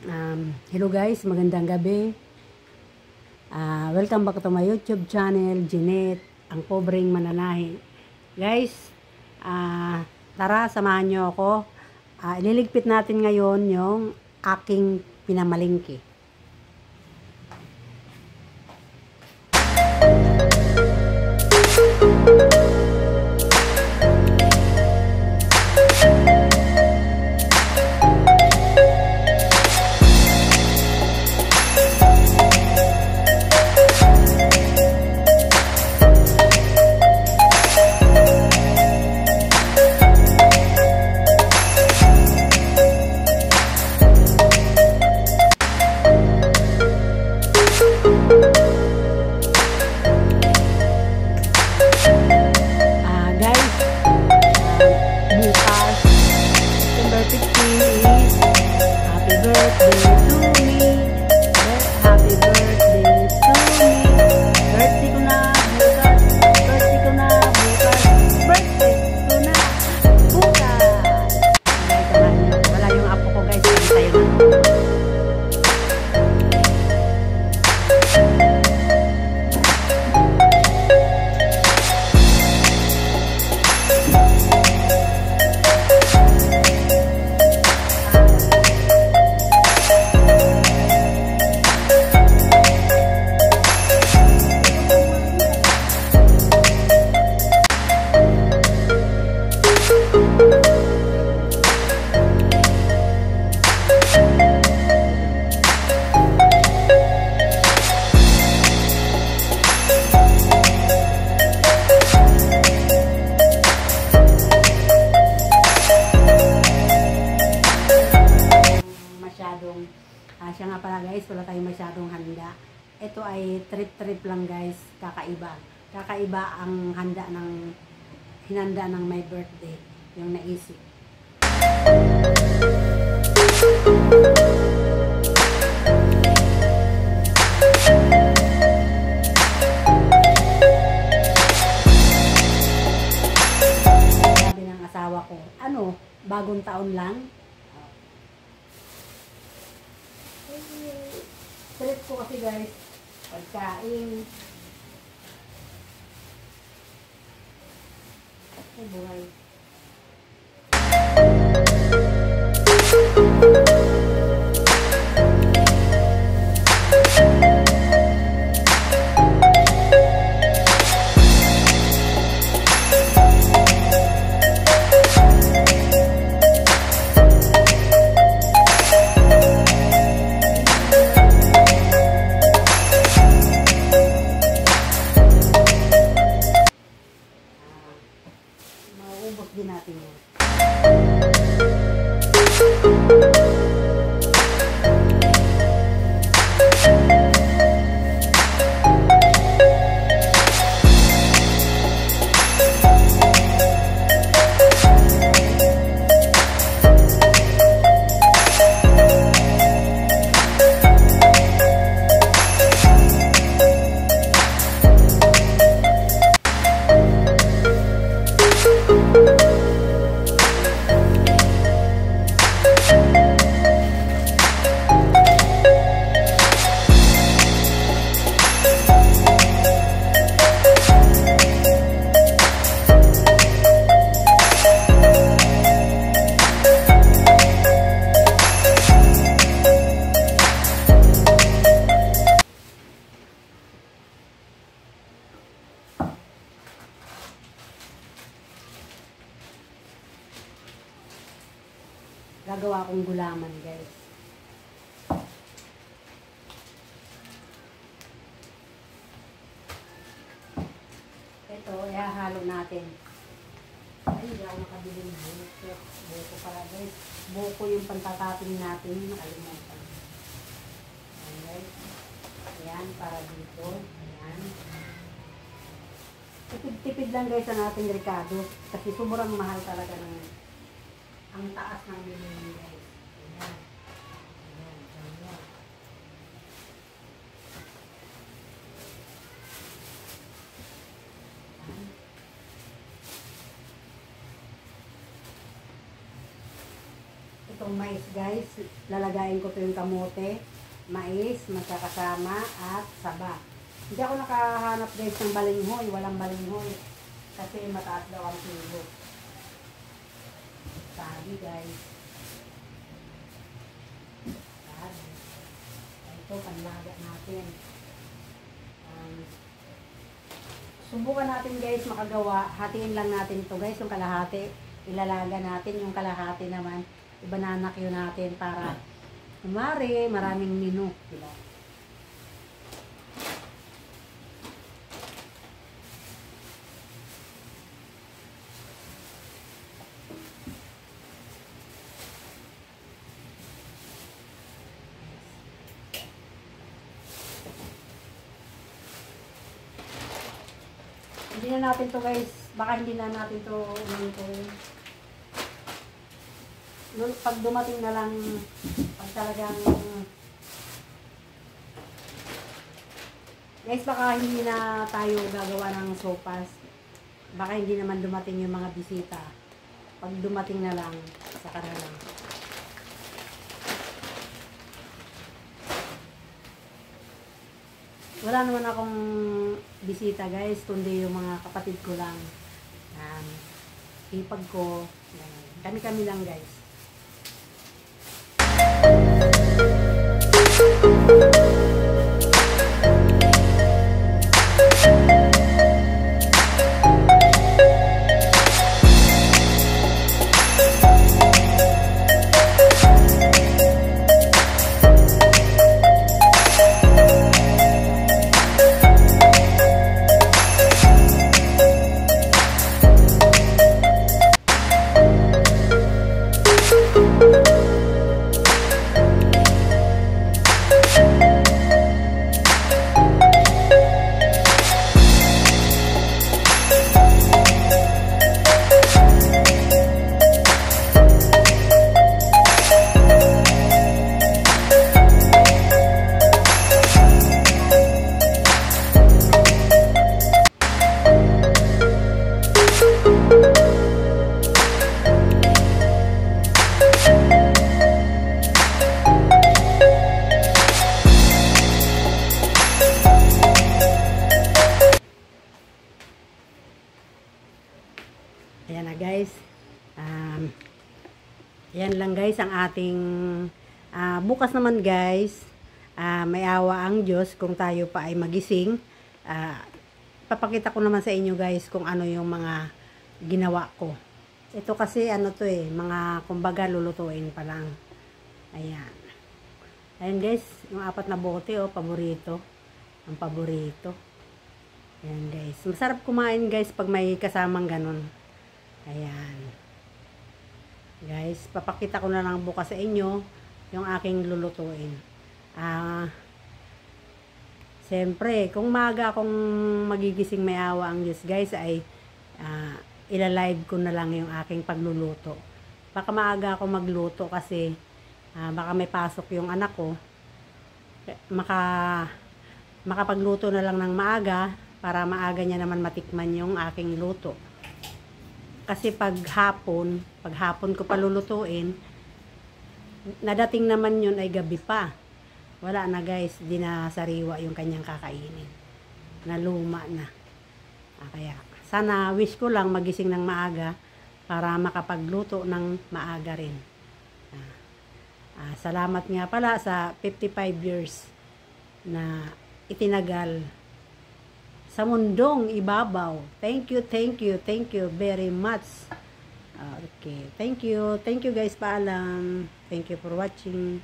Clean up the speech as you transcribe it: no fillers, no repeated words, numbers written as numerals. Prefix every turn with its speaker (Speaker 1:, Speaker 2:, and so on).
Speaker 1: Hello guys, magandang gabi. Welcome back to my YouTube channel, Jeanette, ang pobreng mananahi. Guys, tara samahan nyo ako. Ililigpit natin ngayon yung aking pinamalingki. Siya nga pala guys, wala tayong masyadong handa. Ito ay trip lang guys, kakaiba. Kakaiba ang hinanda ng my birthday, yung naisip. Sabi ng asawa ko, bagong taon lang? Trip ko kasi guys, pagkain. Ay buhay. Mauubos din natin yan. Gagawa akong gulaman guys. Ito, ihahalo natin. Ay, hindi ako nakabili ng buko. Buko pala guys. Buko yung pantatating natin. Nakalimutan. Ayan guys. Ayan, para dito. Ayan. Tipid-tipid lang guys ang ating Ricardo. Kasi sobrang mahal talaga ng ang taas ng bilhin guys. Ayan. Ayan. Ayan. Ito itong mais guys. Lalagayin ko ito yung kamote, mais, magkakasama at saba. Hindi ako nakahanap guys ng balinghoy. Walang balinghoy. Kasi mataas daw ang kilo. Sabi guys. Sabi. Ito, panlaga natin. Subukan natin guys makagawa. Hatiin lang natin ito guys. Yung kalahati, ilalaga natin. Yung kalahati naman, ibananakyo natin para kumari, maraming menu. Diba? Hindi na natin to guys. Baka hindi na natin to pag dumating na lang, pag talagang guys, baka hindi na tayo gagawa ng sopas. Baka hindi naman dumating yung mga bisita. Pag dumating na lang, saka na lang. Wala naman akong bisita guys, kundi yung mga kapatid ko lang. Ipag ko. Kami-kami lang guys. Ayan na guys. Ayan lang guys ang ating bukas naman guys. May awa ang Diyos kung tayo pa ay magising. Papakita ko naman sa inyo guys kung ano yung mga ginawa ko. Ito kasi ano to mga kumbaga lulutuin pa lang. Ayan. Ayan guys, yung 4 na bote paborito. Ang paborito. Ayan guys. Masarap kumain guys pag may kasamang ganun. Ayan. Guys, papakita ko na lang bukas sa inyo yung aking lulutuin. Siyempre, kung maaga akong magigising may awa ang Diyos guys ay ilalive ko na lang yung aking pagluluto. Baka maaga ako magluto kasi baka may pasok yung anak ko. Makapagluto na lang ng maaga para maaga niya naman matikman yung aking luto. Kasi pag hapon ko palulutuin, nadating naman yun ay gabi pa. Wala na guys, di na sariwa yung kanyang kakainin. Naluma na. Kaya sana wish ko lang magising ng maaga para makapagluto ng maaga rin. Salamat nga pala sa 55 years na itinagal sa mundong ibabaw. Thank you very much. Okay, thank you guys, paalam. Thank you for watching.